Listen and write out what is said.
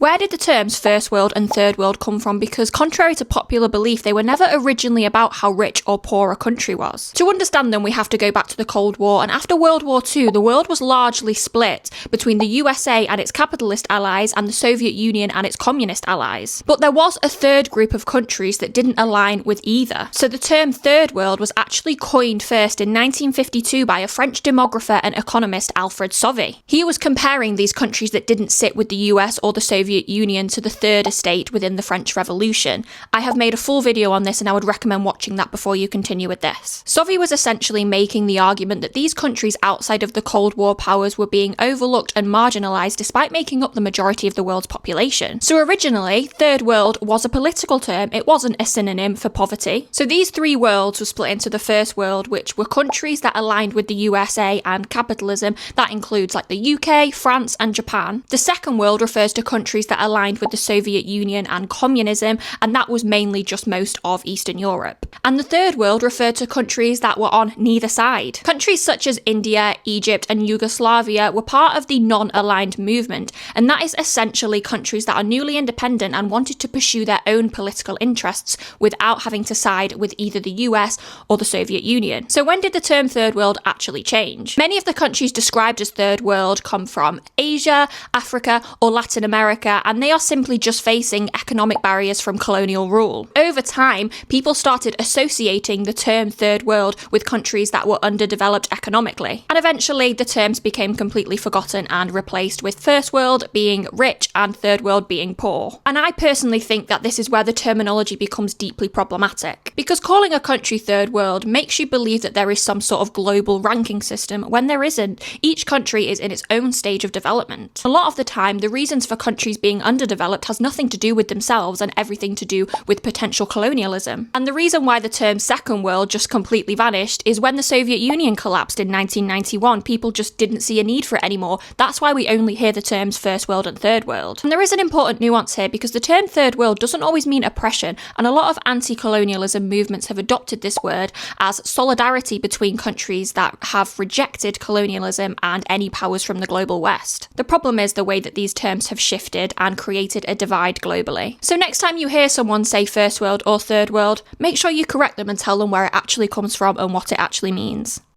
where did the terms First World and Third World come from? Because contrary to popular belief, they were never originally about how rich or poor a country was. To understand them, we have to go back to the Cold War, and after World War II, the world was largely split between the USA and its capitalist allies and the Soviet Union and its communist allies. But there was a third group of countries that didn't align with either. So the term Third World was actually coined first in 1952 by a French demographer and economist, Alfred Sauvy. He was comparing these countries that didn't sit with the US or the Soviet Union to the third estate within the French Revolution. I have made a full video on this and I would recommend watching that before you continue with this. Sauvy was essentially making the argument that these countries outside of the Cold War powers were being overlooked and marginalised despite making up the majority of the world's population. So originally, Third World was a political term, it wasn't a synonym for poverty. So these three worlds were split into the First World, which were countries that aligned with the USA and capitalism. That includes like the UK, France and Japan. The Second World refers to countries that aligned with the Soviet Union and communism, and that was mainly just most of Eastern Europe. And the Third World referred to countries that were on neither side. Countries such as India, Egypt and Yugoslavia were part of the non-aligned movement, and that is essentially countries that are newly independent and wanted to pursue their own political interests without having to side with either the US or the Soviet Union. So when did the term Third World actually change? Many of the countries described as Third World come from Asia, Africa or Latin America, and they are simply just facing economic barriers from colonial rule. Over time, people started associating the term Third World with countries that were underdeveloped economically, and eventually the terms became completely forgotten and replaced with First World being rich and Third World being poor. And I personally think that this is where the terminology becomes deeply problematic, because calling a country Third World makes you believe that there is some sort of global ranking system when there isn't. Each country is in its own stage of development. A lot of the time, the reasons for countries being underdeveloped has nothing to do with themselves and everything to do with potential colonialism. And the reason why the term Second World just completely vanished is when the Soviet Union collapsed in 1991, people just didn't see a need for it anymore. That's why we only hear the terms First World and Third World. And there is an important nuance here, because the term Third World doesn't always mean oppression, and a lot of anti-colonialism movements have adopted this word as solidarity between countries that have rejected colonialism and any powers from the global West. The problem is the way that these terms have shifted and created a divide globally. So next time you hear someone say First World or Third World, make sure you correct them and tell them where it actually comes from and what it actually means.